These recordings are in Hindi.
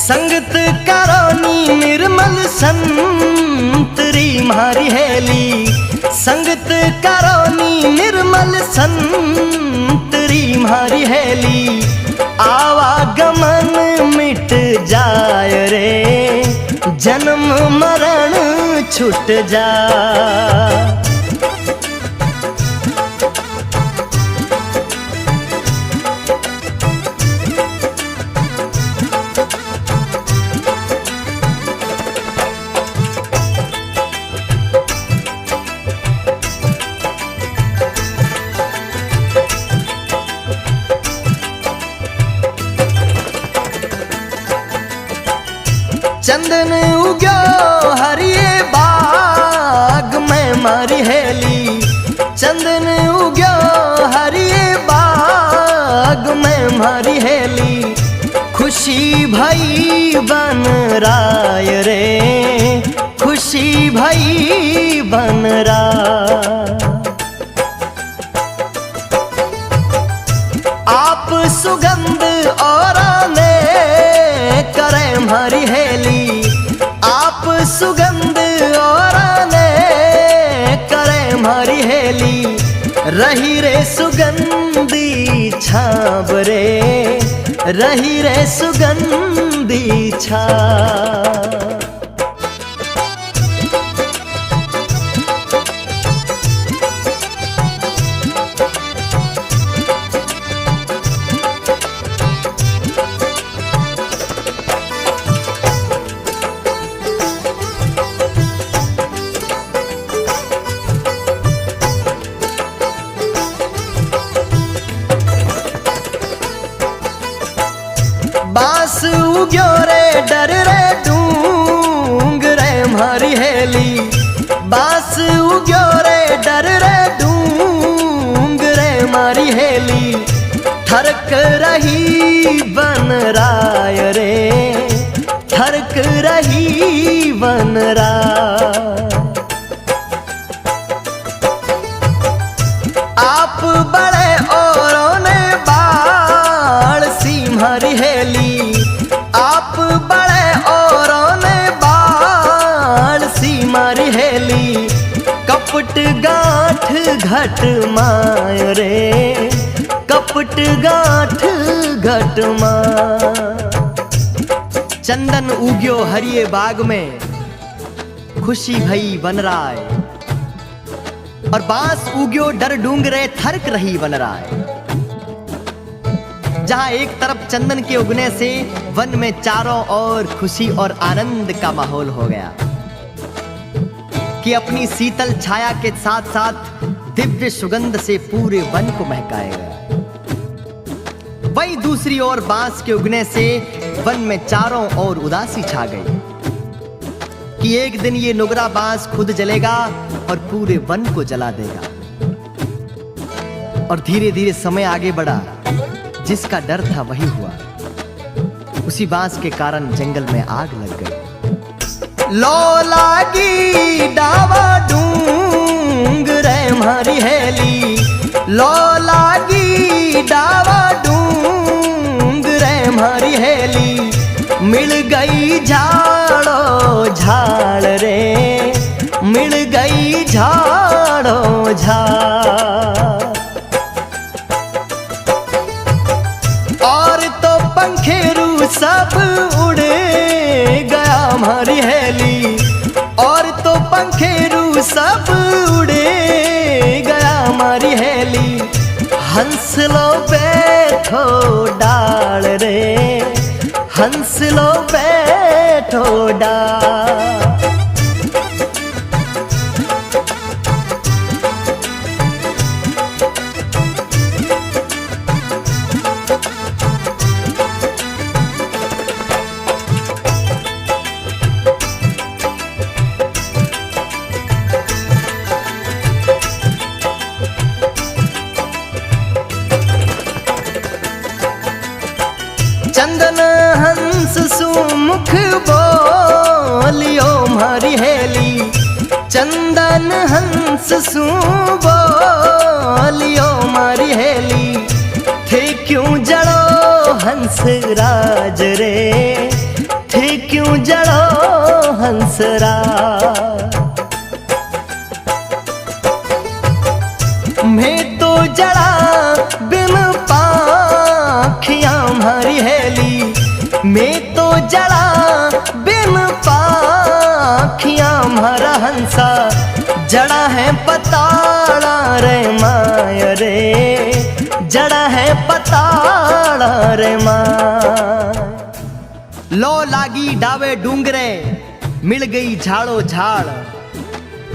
संगत करोनी निर्मल संतरी मारी हेली। संगत करोनी निर्मल संतरी मारी हेली। आवागमन मिट जाय रे, जन्म मरण छूट जा। चंदन उग्यो हरिये बाग में मारी हेली। चंदन उग्यो हरिये बाग में मारी हेली। खुशी भई बन राय रे, खुशी भई बन राय। आप सुगंध और ने करे मारी हेली। आप सुगंध और ने करे मारी हेली। रही रे सुगंधी छाब रे, रही रे सुगंधी छाब। बांस उग्यो रे डर रे डूंग रे मारी हेली। बांस उग्यो रे डर रे डूंग रे मारी हेली। ठरक रही बन राय रे, ठरक रही बन राय। आप बड़े औरों ने बाढ़ सी मारी हेली। आप बड़े औरों ने बाढ़ सी मारी हेली। कपट गांठ घट माय रे, कपट गांठ घट माय। चंदन उग्यो हरिये बाग में, खुशी भई बन राय। और बांस उग्यो डर डूंगरे थरक रही बन राय। जहां एक तरफ चंदन के उगने से वन में चारों ओर खुशी और आनंद का माहौल हो गया कि अपनी शीतल छाया के साथ साथ दिव्य सुगंध से पूरे वन को महकाएगा। वहीं दूसरी ओर बांस के उगने से वन में चारों ओर उदासी छा गई कि एक दिन ये नुगरा बांस खुद जलेगा और पूरे वन को जला देगा। और धीरे धीरे समय आगे बढ़ा, जिसका डर था वही हुआ। उसी बांस के कारण जंगल में आग लग गई। लो लागी डावा डूंग रे मारी हेली। लो लागी डावा डूंग रे मारी हेली। मिल गई झाड़ो झाड़ रे, मिल गई झाड़ो झाड़। और तो पंखेरू सब उड़े गया हमारी हेली। और तो पंखेरू सब उड़े गया हमारी हेली। हंस लो बैठो डाल रे, हंस लो बैठो डाल। चंदन हंस सुमुख बोलियो मारी हेली। चंदन हंस सु बोलियो मारी हेली। थे क्यों जड़ो हंस राज रे, थे क्यों जड़ो हंसराज। मैं तो जड़ा बिन पाखियां हमारी हेली, मैं तो जड़ा बिन पाखियां हमारा हंसा, जड़ा है पताड़ा रे माय रे, जड़ा है पताड़ा रे माय। लो लागी डावे डूंगरे, मिल गई झाड़ो झाड़,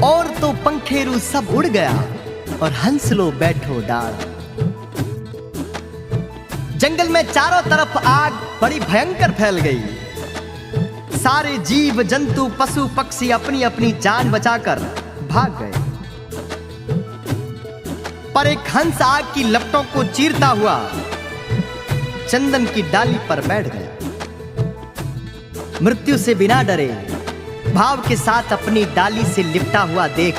और तो पंखेरू सब उड़ गया, और हंस लो बैठो डाल। जंगल में चारों तरफ आग बड़ी भयंकर फैल गई। सारे जीव जंतु पशु पक्षी अपनी अपनी जान बचाकर भाग गए, पर एक हंस आग की लपटों को चीरता हुआ चंदन की डाली पर बैठ गया। मृत्यु से बिना डरे भाव के साथ अपनी डाली से लिपटा हुआ देख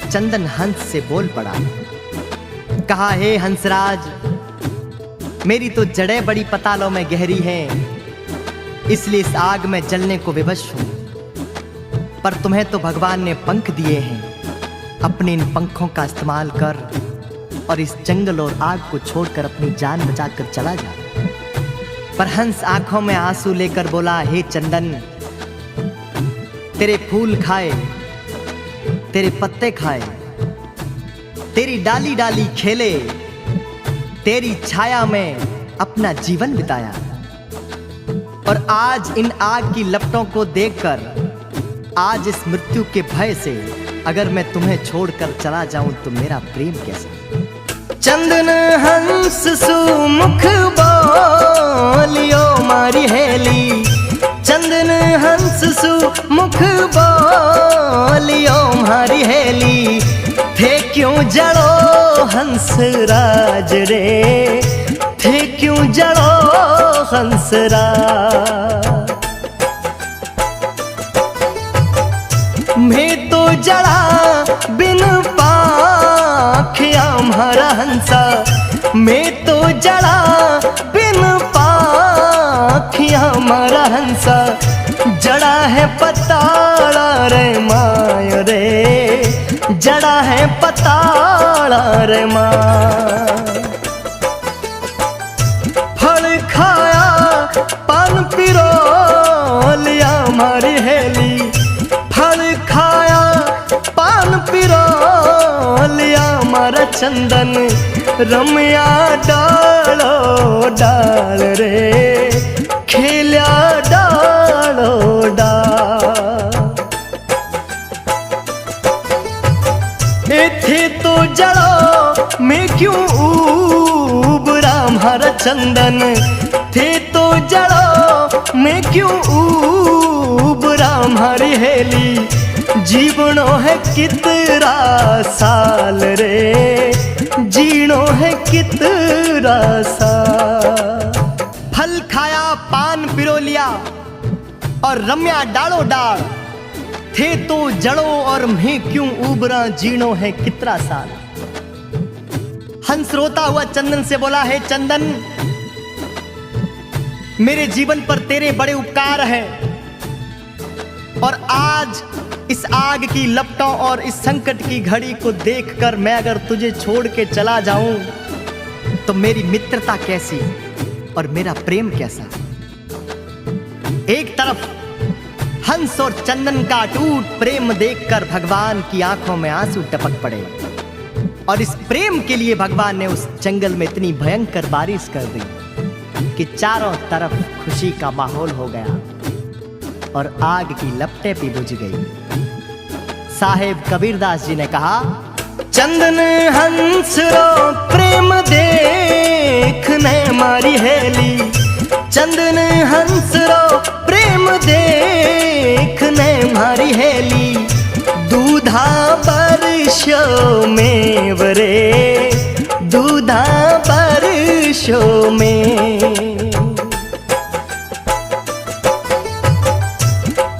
चंदन हंस से बोल पड़ा, कहा, हे हंसराज, मेरी तो जड़ें बड़ी पतालों में गहरी हैं, इसलिए इस आग में जलने को विवश हूं। पर तुम्हें तो भगवान ने पंख दिए हैं, अपने इन पंखों का इस्तेमाल कर और इस जंगल और आग को छोड़कर अपनी जान बचाकर चला जा। पर हंस आंखों में आंसू लेकर बोला, हे चंदन, तेरे फूल खाए, तेरे पत्ते खाए, तेरी डाली डाली खेले, तेरी छाया में अपना जीवन बिताया, और आज इन आग की लपटों को देखकर, आज इस मृत्यु के भय से अगर मैं तुम्हें छोड़कर चला जाऊं तो मेरा प्रेम कैसा। चंदन हंस सुमुख बोलियो मारी हेली, चंदन हंस सुमुख बोलियो मारी हेली, थे क्यों जड़ो हंसराज रे, थे क्यों जड़ो हंसराज। मैं तो जड़ा बिन पाखियां हमारा हंसा, मैं तो जड़ा बिन पाखियां हमारा हंसा, जड़ा है पताड़ा रे माय रे, जड़ा है पताड़ा रे माय। फल खाया पान पिरो लिया हमारी हेली, फल खाया पान पिरो लिया हमारा चंदन, रमया डालो डाल रे, खेल्या डालो डाल। थे तो जड़ो मैं क्यों उबरा हमारा चंदन, थे तो जड़ो मैं क्यों उबरा हमारी हेली, जीवनो है कितना साल रे, जीनो है कितना साल। फल खाया पान पिरो लिया और रम्या डालो डाल, थे तो जड़ो और मैं क्यों उबरा, जीनो है कितना साल। हंस रोता हुआ चंदन से बोला, है चंदन, मेरे जीवन पर तेरे बड़े उपकार हैं, और आज इस आग की लपटों और इस संकट की घड़ी को देखकर मैं अगर तुझे छोड़ के चला जाऊं तो मेरी मित्रता कैसी और मेरा प्रेम कैसा। एक तरफ हंस और चंदन का अटूट प्रेम देखकर भगवान की आंखों में आंसू टपक पड़े, और इस प्रेम के लिए भगवान ने उस जंगल में इतनी भयंकर बारिश कर दी कि चारों तरफ खुशी का माहौल हो गया और आग की लपटें भी बुझ गई। साहेब कबीरदास जी ने कहा, चंदन हंस रो प्रेम देखने मारी हेली, चंदन हंस रो प्रेम देखने मारी हेली, दूधा बरसो में वरे, दूधा बरसो में।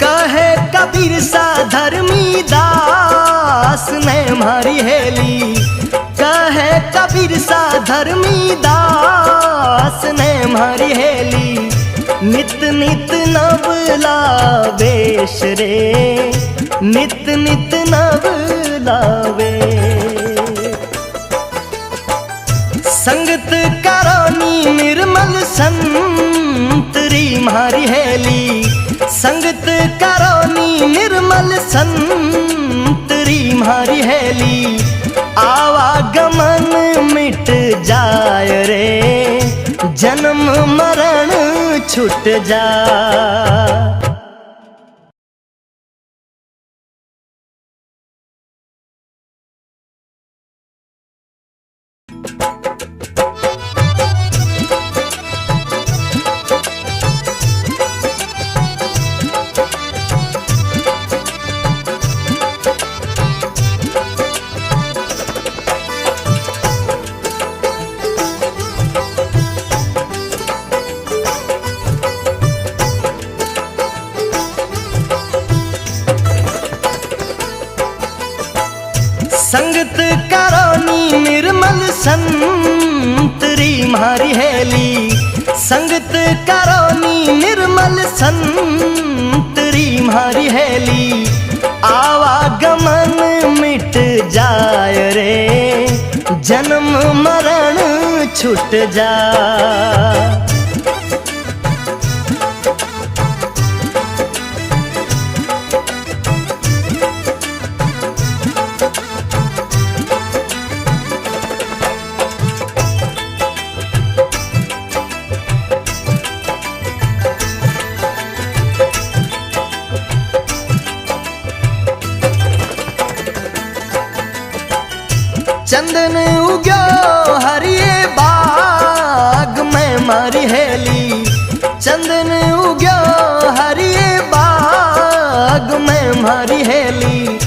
कहे कबीर सा धर्मी दास ने मारी हेली, कहे कबीर सा धर्मी दास ने मारी हेली, नित नित नव लावेश रे, नित नित नव लावे। संगत करानी निर्मल संतरी मारी हेली, संगत करानी निर्मल संतरी मारी हेली। आवागमन मिट जाय रे, जन्म मरण छूट जा। संगत करानी निर्मल संतरी मारी हेली, संगत करानी निर्मल संतरी मारी हेली। आवागमन मिट जाय रे, जन्म मरण छूट जा। चंदन उग्यो हरिये बाग में मारी हेली, चंदन उग्यो हरिये बाग में मारी हेली।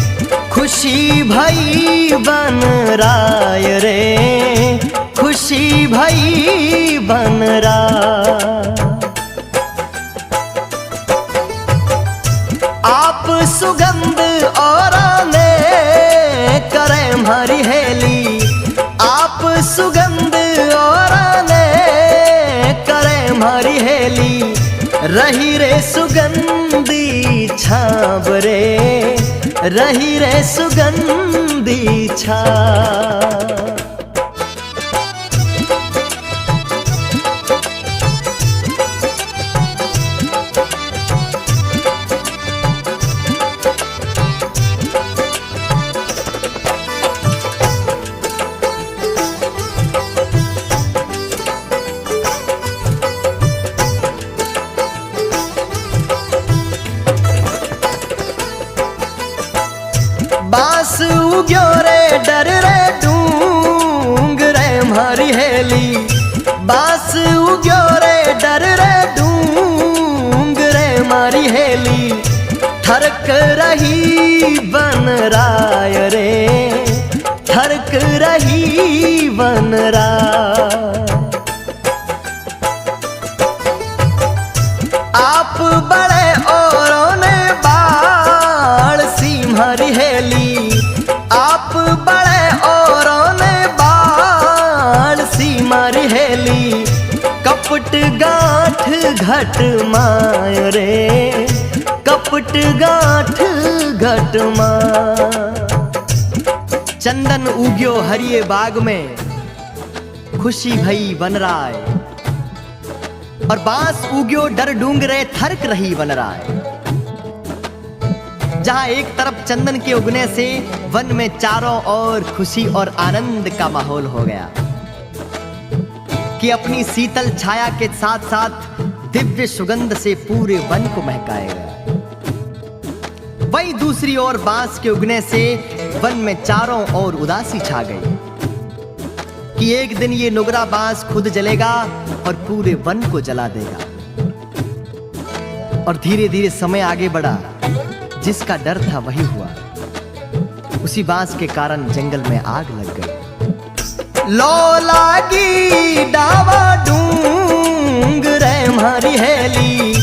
खुशी भई बन राय रे, खुशी भई बन राय। आप सुगंध और ने करे मारी हेली, आप सुगंध और ने करे मारी हेली। रही रे सुगंधी छाब रे, रही रे सुगंधी छाब। बांस उग्यो रे डर रे डूंग रे मारी हेली, बांस उग्यो रे डर रे डूंग रे मारी हेली। थरक रही बन राय रे, थरक रही बन राय। आप बड़े औरों ने बाल सी मारी हेली, आप बड़े औरों ने बाल सी मारी हेली। कपट गांठ घट माय रे, कपट गांठ घट माय। चंदन उग्यो हरिये बाग में, खुशी भई बन राय। और बांस उग्यो डर डूंगरे थरक रही बन राय। जहां एक तरफ चंदन के उगने से वन में चारों ओर खुशी और आनंद का माहौल हो गया कि अपनी शीतल छाया के साथ साथ दिव्य सुगंध से पूरे वन को महकाएगा। वहीं दूसरी ओर बांस के उगने से वन में चारों ओर उदासी छा गई कि एक दिन ये नुगरा बांस खुद जलेगा और पूरे वन को जला देगा। और धीरे धीरे समय आगे बढ़ा, जिसका डर था वही हुआ। उसी बांस के कारण जंगल में आग लग गई। लो लागी डावा डूंग रे मारी हेली,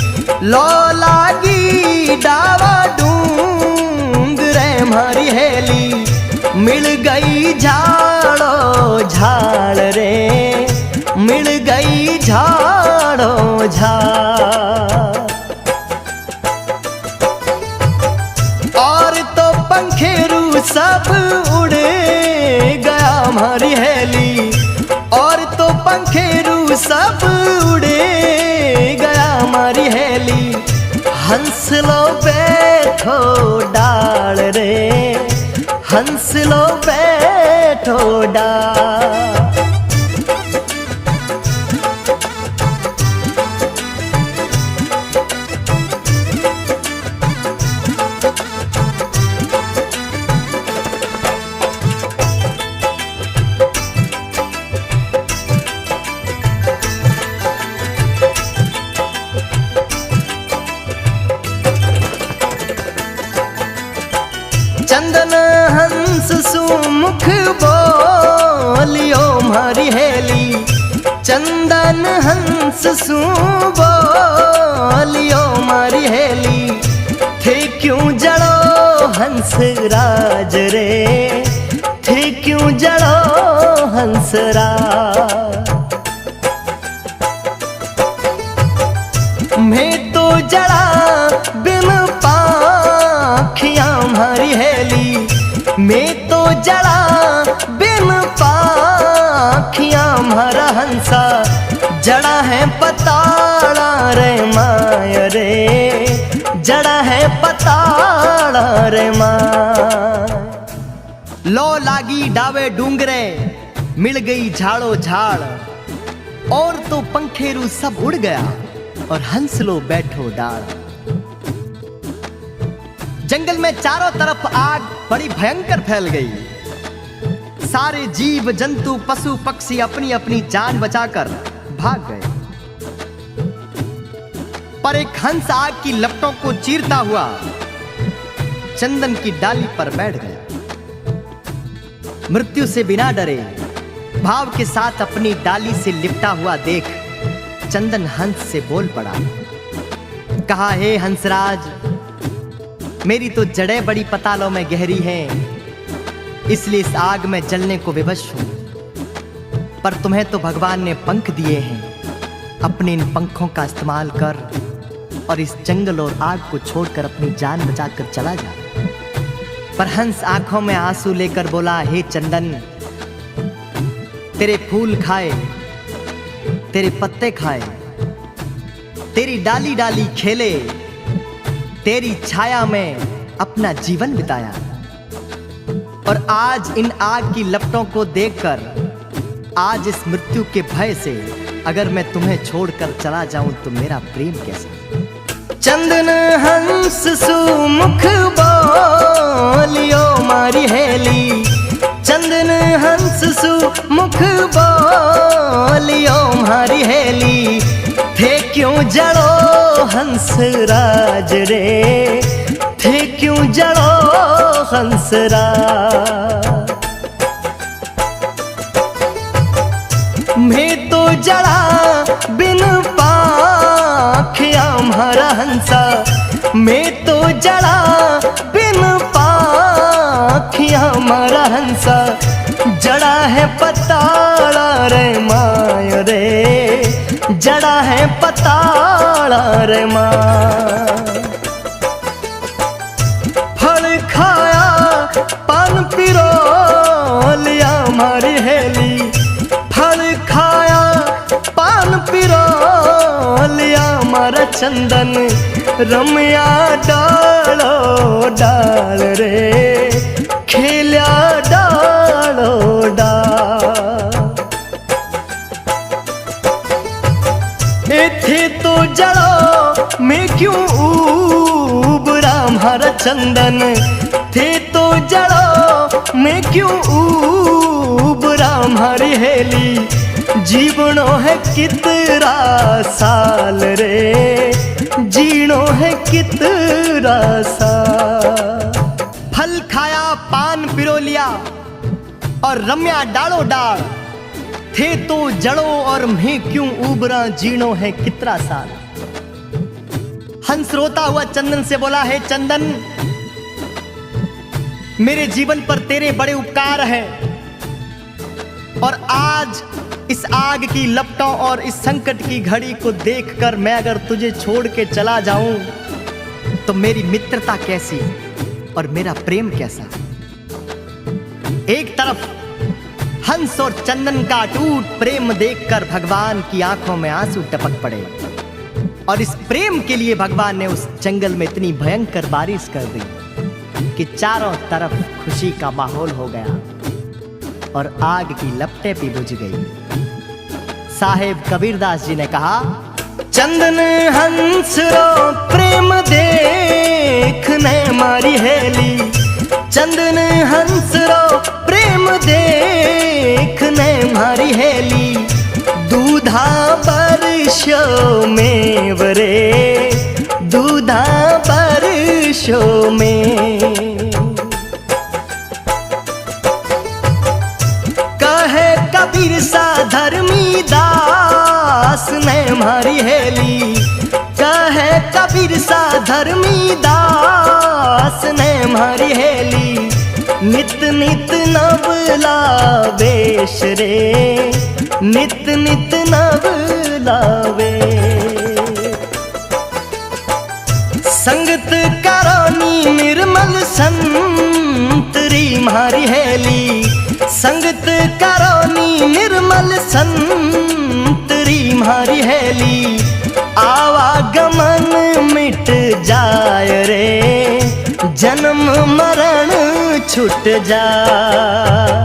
लो लागी डावा डूंग रे मारी हेली। मिल गई झाड़ो झाड़ रे, मिल गई झाड़ो झाड़। सब उड़ गया हमारी हेली, और तो पंखेरू सब उड़ गया हमारी हेली। हंस लो बैठो डाल रे, हंस लो बैठो डाल। चंदन हंस सुमुख बोलियो मारी हेली, चंदन हंस सु बोलियो मारी हेली। थे क्यों जड़ो हंस राज रे, थे क्यों जड़ो हंस राज। मैं तो जड़ा बिन पाखियां हमारी हेली, मैं तो जड़ा बिन पाखियां हमारा हंसा। जड़ा है पताड़ा रे माया रे, जड़ा है पताड़ा रे माया। लो लागी डावे डूंगरे, मिल गई झाड़ो झाड़, और तो पंखेरू सब उड़ गया, और हंस लो बैठो डाल। जंगल में चारों तरफ आग बड़ी भयंकर फैल गई। सारे जीव जंतु पशु पक्षी अपनी अपनी जान बचाकर भाग गए, पर एक हंस आग की लपटों को चीरता हुआ चंदन की डाली पर बैठ गया। मृत्यु से बिना डरे भाव के साथ अपनी डाली से लिपटा हुआ देख चंदन हंस से बोल पड़ा। कहा, हे हंसराज, मेरी तो जड़ें बड़ी पतालों में गहरी हैं, इसलिए इस आग में जलने को विवश हूं। पर तुम्हें तो भगवान ने पंख दिए हैं, अपने इन पंखों का इस्तेमाल कर और इस जंगल और आग को छोड़कर अपनी जान बचाकर चला जा। पर हंस आंखों में आंसू लेकर बोला, हे चंदन, तेरे फूल खाए, तेरे पत्ते खाए, तेरी डाली डाली खेले, तेरी छाया में अपना जीवन बिताया, और आज इन आग की लपटों को देखकर, आज इस मृत्यु के भय से अगर मैं तुम्हें छोड़कर चला जाऊं तो मेरा प्रेम कैसा। चंदन हंस सुमुख बोलियो मारी हेली, चंदन हंस सुमुख बोलियो मारी हेली। थे क्यों जड़ो हंस राज रे, थे क्यों जड़ो हंस राज। मैं तो जड़ा बिन पाखियां हमारा हंसा, मैं तो जड़ा बिन पाखियां हमारा हंसा। जड़ा है पताड़ा रे माया रे, जड़ा है पताड़ा रे माया। फल खाया पान पिरो लिया हमारी हेली, फल खाया पान पिरो लिया हमारा चंदन। रमया डालो डाल रे, खेल्या डालो डाल। थे तो जड़ो मैं क्यों उबरा हमारा चंदन, थे तो जड़ो मैं क्यों उबरा हमारी हेली। जीवनो है कितना साल रे, जीनो है कितना साल। फल खाया पान पिरो लिया और रम्या डालो डाल, थे तो जड़ो और मैं क्यों उबरा, जीनो है कितना साल। हंस रोता हुआ चंदन से बोला, है चंदन, मेरे जीवन पर तेरे बड़े उपकार हैं, और आज इस आग की लपटों और इस संकट की घड़ी को देखकर मैं अगर तुझे छोड़ के चला जाऊं तो मेरी मित्रता कैसी और मेरा प्रेम कैसा। एक तरफ हंस और चंदन का अटूट प्रेम देखकर भगवान की आंखों में आंसू टपक पड़े और इस प्रेम के लिए भगवान ने उस जंगल में इतनी भयंकर बारिश कर दी कि चारों तरफ खुशी का माहौल हो गया और आग की लपटें भी बुझ गई। साहेब कबीरदास जी ने कहा, चंदन हंस रो प्रेम देखने मारी हेली, चंदन हंस रो प्रेम देखने मारी हेली, दूधा बरसो में वरे, दूधा बरसो में। कहे कबीर सा धर्मी दास ने मारी हेली, कहे कबीर सा धर्मी दास ने मारी हेली, नित नित नवला वेश रे, नित नित नवला वेश। संगत करोनी निर्मल संतरी मारी हेली, संगत करोनी निर्मल संतरी मारी हेली, आवागमन मिट जाय रे, जन्म मरण छूट जाए।